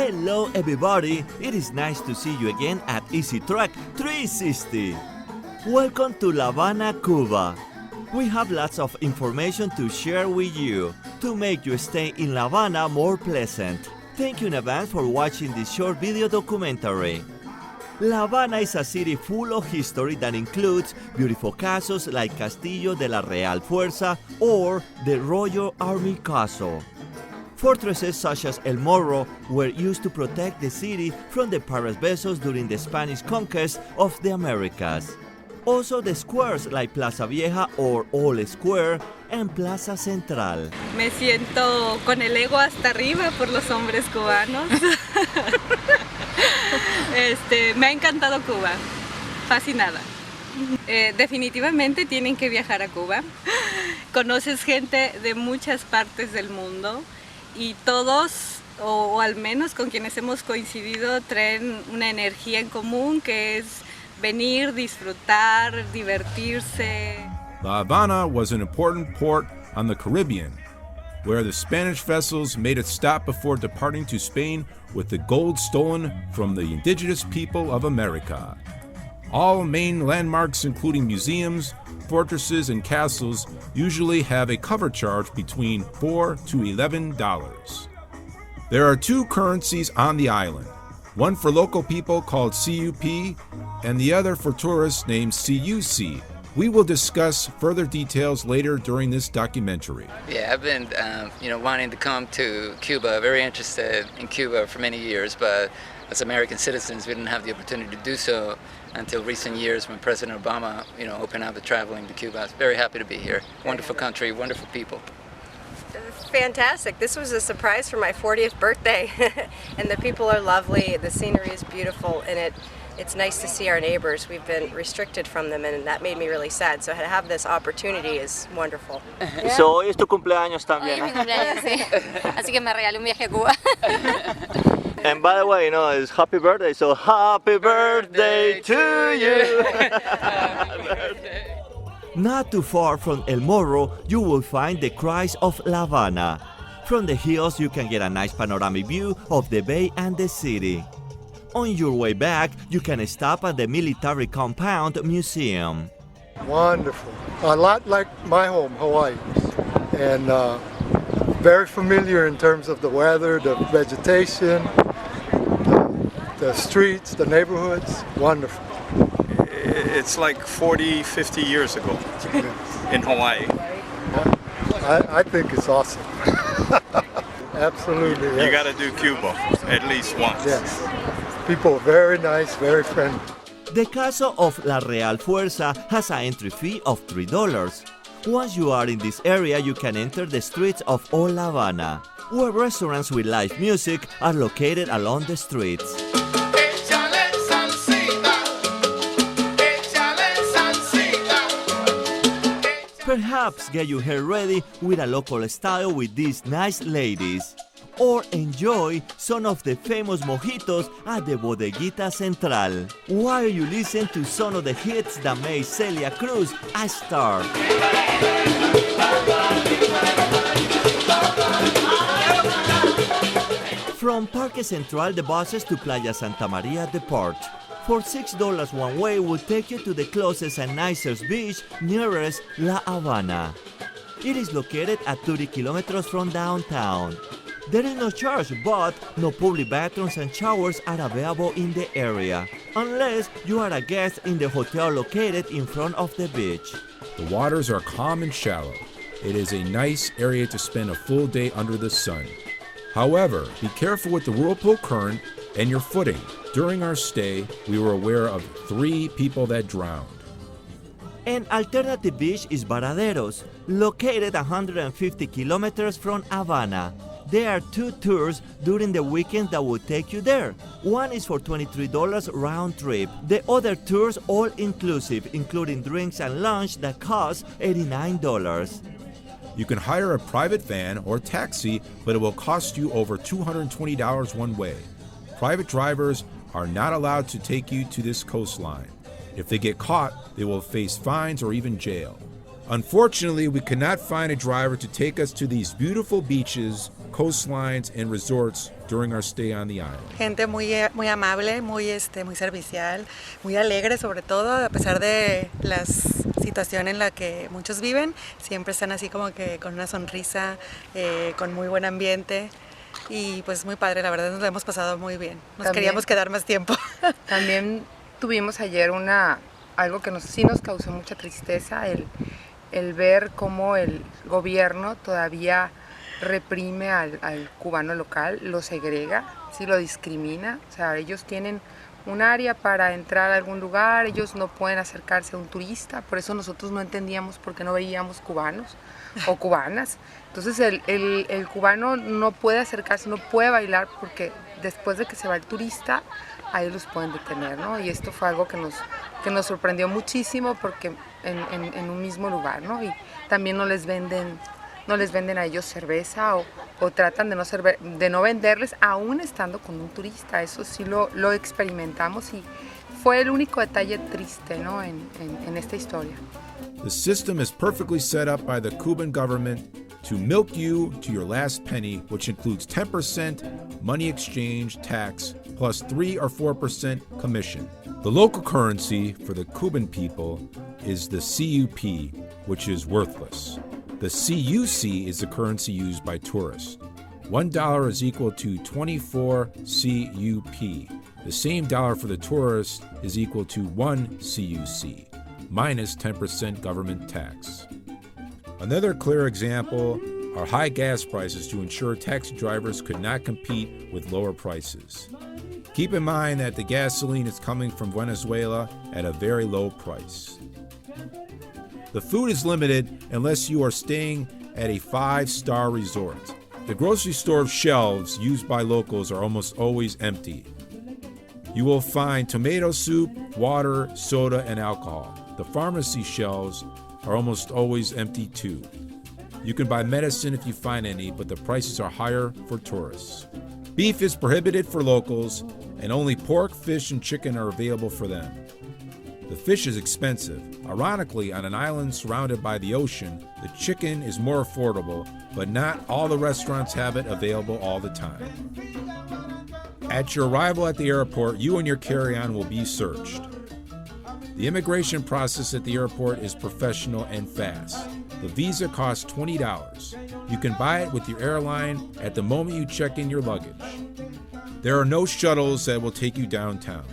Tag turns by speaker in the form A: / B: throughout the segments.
A: Hello everybody, it is nice to see you again at Easy Track 360. Welcome to La Habana, Cuba. We have lots of information to share with you to make your stay in La Habana more pleasant. Thank you in advance for watching this short video documentary. La Habana is a city full of history that includes beautiful castles like Castillo de la Real Fuerza or the Royal Army Castle. Fortresses such as El Morro were used to protect the city from the pirate vessels during the Spanish conquest of the Americas. Also the squares like Plaza Vieja or Old Square and Plaza Central.
B: Me siento con el ego hasta arriba por los hombres cubanos. Me ha encantado Cuba, fascinada. Definitivamente tienen que viajar a Cuba. Conoces gente de muchas partes del mundo. Y todos, o al menos con quienes hemos coincidido, traen una energía en común que es venir, disfrutar, divertirse.
C: La Habana was an important port on the Caribbean, where the Spanish vessels made a stop before departing to Spain with the gold stolen from the indigenous people of America. All main landmarks, including museums, fortresses, and castles, usually have a cover charge between $4 to $11. There are two currencies on the island, one for local people called CUP, and the other for tourists named CUC. We will discuss further details later during this documentary.
D: Yeah, I've been, wanting to come to Cuba, very interested in Cuba for many years, but as American citizens, we didn't have the opportunity to do so until recent years when President Obama, opened up the traveling to Cuba. I was very happy to be here. Wonderful country, wonderful people.
E: Fantastic. This was a surprise for my 40th birthday. And the people are lovely, the scenery is beautiful, and it's nice to see our neighbors. We've been restricted from them, and that made me really sad. So to have this opportunity is wonderful.
A: Yeah. So hoy es tu cumpleaños también.
F: Hoy es mi cumpleaños, sí. Así que me regalé un viaje a Cuba.
A: And by the way, it's happy birthday, so happy birthday to you! Not too far from El Morro, you will find the Cries of La Habana. From the hills, you can get a nice panoramic view of the bay and the city. On your way back, you can stop at the Military Compound Museum.
G: Wonderful. A lot like my home, Hawaii. And very familiar in terms of the weather, the vegetation, the streets, the neighborhoods. Wonderful.
H: It's like 40, 50 years ago in Hawaii.
G: I think it's awesome. Absolutely. Yes.
H: You got to do Cuba at least once.
G: Yes. People are very nice, very friendly.
A: The Castle of La Real Fuerza has an entry fee of $3. Once you are in this area, you can enter the streets of Old La Habana, where restaurants with live music are located along the streets. Perhaps get your hair ready with a local style with these nice ladies. Or enjoy some of the famous mojitos at the Bodeguita Central, while you listen to some of the hits that made Celia Cruz a star. From Parque Central, the buses to Playa Santa Maria depart. For $6 one way will take you to the closest and nicest beach nearest La Habana. It is located at 30 kilometers from downtown. There is no charge, but no public bathrooms and showers are available in the area, unless you are a guest in the hotel located in front of the beach.
C: The waters are calm and shallow. It is a nice area to spend a full day under the sun. However, be careful with the whirlpool current and your footing. During our stay, we were aware of 3 people that drowned.
A: An alternative beach is Varadero's, located 150 kilometers from Habana. There are 2 tours during the weekend that will take you there. One is for $23 round trip. The other tours all inclusive, including drinks and lunch that cost $89.
C: You can hire a private van or taxi, but it will cost you over $220 one way. Private drivers are not allowed to take you to this coastline. If they get caught, they will face fines or even jail. Unfortunately, we could not find a driver to take us to these beautiful beaches, coastlines, and resorts during our stay on the island.
I: Gente muy amable, muy servicial, muy alegre sobre todo, a pesar de la situación en la que muchos viven, siempre están así como que con una sonrisa, con muy buen ambiente y pues muy padre, la verdad nos lo hemos pasado muy bien. Nos queríamos quedar más tiempo.
J: También tuvimos ayer algo que sí nos causó mucha tristeza, el ver cómo el gobierno todavía reprime al cubano local, lo segrega, ¿sí? Lo discrimina. O sea, ellos tienen un área para entrar a algún lugar, ellos no pueden acercarse a un turista, por eso nosotros no entendíamos por qué no veíamos cubanos o cubanas. Entonces el cubano no puede acercarse, no puede bailar porque después de que se va el turista, ahí los pueden detener, ¿no? Y esto fue algo que nos sorprendió muchísimo porque en un mismo lugar, ¿no? Y también no les venden a ellos cerveza o tratan de no venderles aún estando con un turista. Eso sí lo experimentamos y fue el único detalle triste, ¿no? en esta historia.
C: The system is perfectly set up by the Cuban government to milk you to your last penny, which includes 10% money exchange tax plus 3 or 4% commission. The local currency for the Cuban people is the CUP, which is worthless. The CUC is the currency used by tourists. $1 is equal to 24 CUP. The same dollar for the tourist is equal to 1 CUC, minus 10% government tax. Another clear example are high gas prices to ensure taxi drivers could not compete with lower prices. Keep in mind that the gasoline is coming from Venezuela at a very low price. The food is limited unless you are staying at a 5-star resort. The grocery store shelves used by locals are almost always empty. You will find tomato soup, water, soda, and alcohol. The pharmacy shelves are almost always empty too. You can buy medicine if you find any, but the prices are higher for tourists. Beef is prohibited for locals, and only pork, fish, and chicken are available for them. The fish is expensive. Ironically, on an island surrounded by the ocean, the chicken is more affordable, but not all the restaurants have it available all the time. At your arrival at the airport, you and your carry-on will be searched. The immigration process at the airport is professional and fast. The visa costs $20. You can buy it with your airline at the moment you check in your luggage. There are no shuttles that will take you downtown.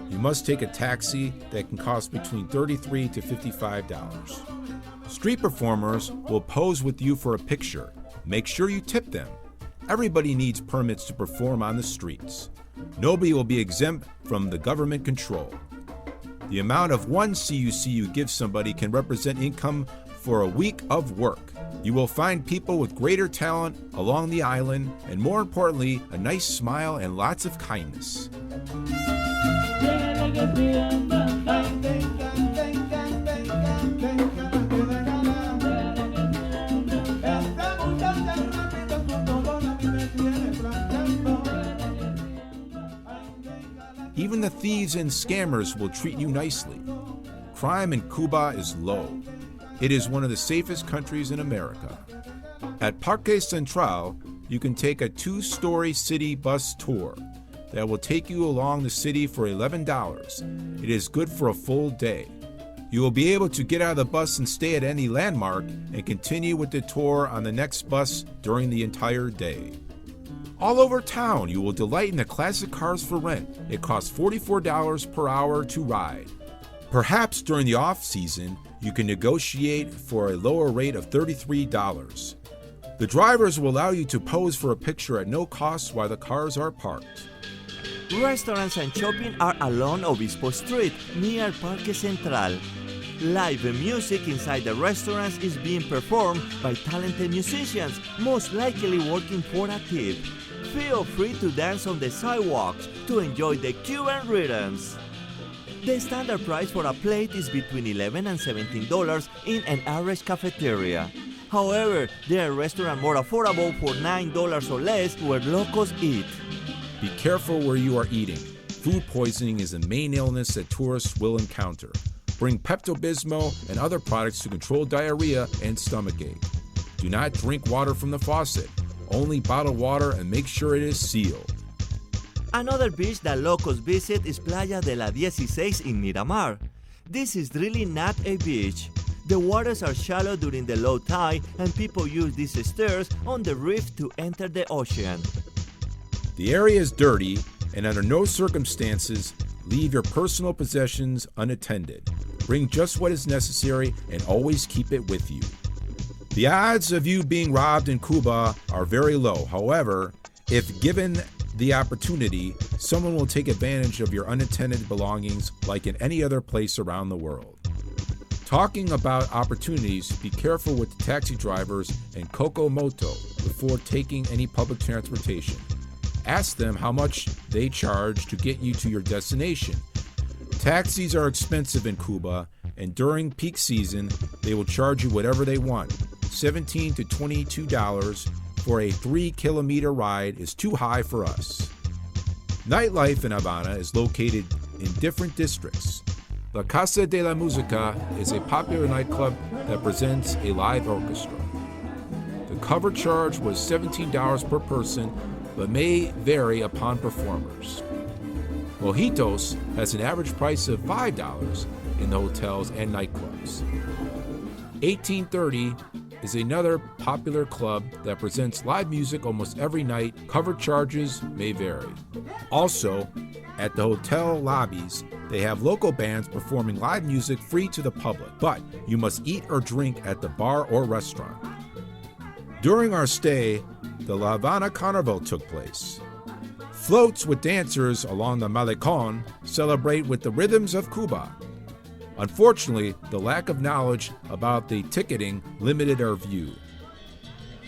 C: You must take a taxi that can cost between $33 to $55. Street performers will pose with you for a picture. Make sure you tip them. Everybody needs permits to perform on the streets. Nobody will be exempt from the government control. The amount of 1 CUC you give somebody can represent income for a week of work. You will find people with greater talent along the island, and more importantly, a nice smile and lots of kindness. Even the thieves and scammers will treat you nicely. Crime in Cuba is low. It is one of the safest countries in America. At Parque Central, you can take a 2-story city bus tour that will take you along the city for $11. It is good for a full day. You will be able to get out of the bus and stay at any landmark and continue with the tour on the next bus during the entire day. All over town, you will delight in the classic cars for rent. It costs $44 per hour to ride. Perhaps during the off-season, you can negotiate for a lower rate of $33. The drivers will allow you to pose for a picture at no cost while the cars are parked.
A: Restaurants and shopping are along Obispo Street, near Parque Central. Live music inside the restaurants is being performed by talented musicians, most likely working for a tip. Feel free to dance on the sidewalks to enjoy the Cuban rhythms. The standard price for a plate is between $11 and $17 in an average cafeteria. However, there are restaurants more affordable for $9 or less where locals eat.
C: Be careful where you are eating. Food poisoning is the main illness that tourists will encounter. Bring Pepto-Bismol and other products to control diarrhea and stomachache. Do not drink water from the faucet. Only bottled water and make sure it is sealed.
A: Another beach that locals visit is Playa de la 16 in Miramar. This is really not a beach. The waters are shallow during the low tide and people use these stairs on the reef to enter the ocean.
C: The area is dirty and under no circumstances leave your personal possessions unattended. Bring just what is necessary and always keep it with you. The odds of you being robbed in Cuba are very low. However, if given the opportunity, someone will take advantage of your unattended belongings like in any other place around the world. Talking about opportunities, be careful with the taxi drivers and Coco Moto before taking any public transportation. Ask them how much they charge to get you to your destination. Taxis are expensive in Cuba, and during peak season, they will charge you whatever they want. $17 to $22 for a 3-kilometer ride is too high for us. Nightlife in Habana is located in different districts. La Casa de la Música is a popular nightclub that presents a live orchestra. The cover charge was $17 per person, but may vary upon performers. Mojitos has an average price of $5 in the hotels and nightclubs. 1830 is another popular club that presents live music almost every night. Cover charges may vary. Also, at the hotel lobbies, they have local bands performing live music free to the public, but you must eat or drink at the bar or restaurant. During our stay, the La Habana Carnival took place. Floats with dancers along the Malecón celebrate with the rhythms of Cuba. Unfortunately, the lack of knowledge about the ticketing limited our view.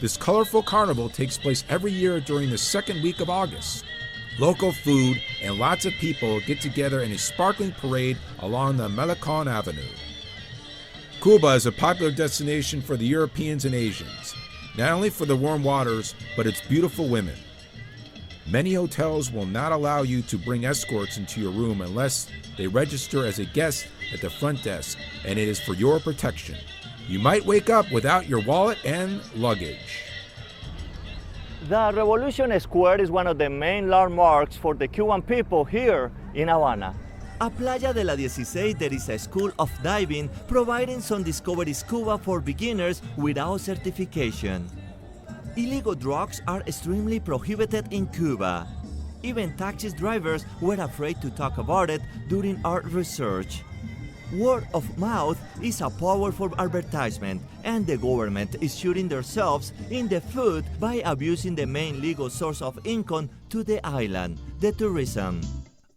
C: This colorful carnival takes place every year during the second week of August. Local food and lots of people get together in a sparkling parade along the Malecón Avenue. Cuba is a popular destination for the Europeans and Asians, not only for the warm waters, but its beautiful women. Many hotels will not allow you to bring escorts into your room unless they register as a guest at the front desk, and it is for your protection. You might wake up without your wallet and luggage.
A: The Revolution Square is one of the main landmarks for the Cuban people here in Habana. At Playa de la 16, there is a school of diving providing some discovery scuba for beginners without certification. Illegal drugs are extremely prohibited in Cuba. Even taxi drivers were afraid to talk about it during our research. Word of mouth is a powerful advertisement, and the government is shooting themselves in the foot by abusing the main legal source of income to the island, the tourism.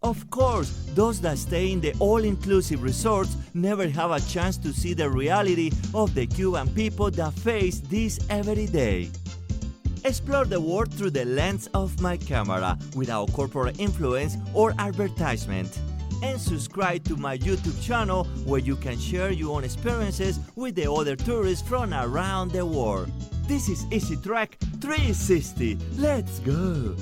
A: Of course, those that stay in the all-inclusive resorts never have a chance to see the reality of the Cuban people that face this every day. Explore the world through the lens of my camera without corporate influence or advertisement. And subscribe to my YouTube channel where you can share your own experiences with the other tourists from around the world. This is Easy Track 360. Let's go!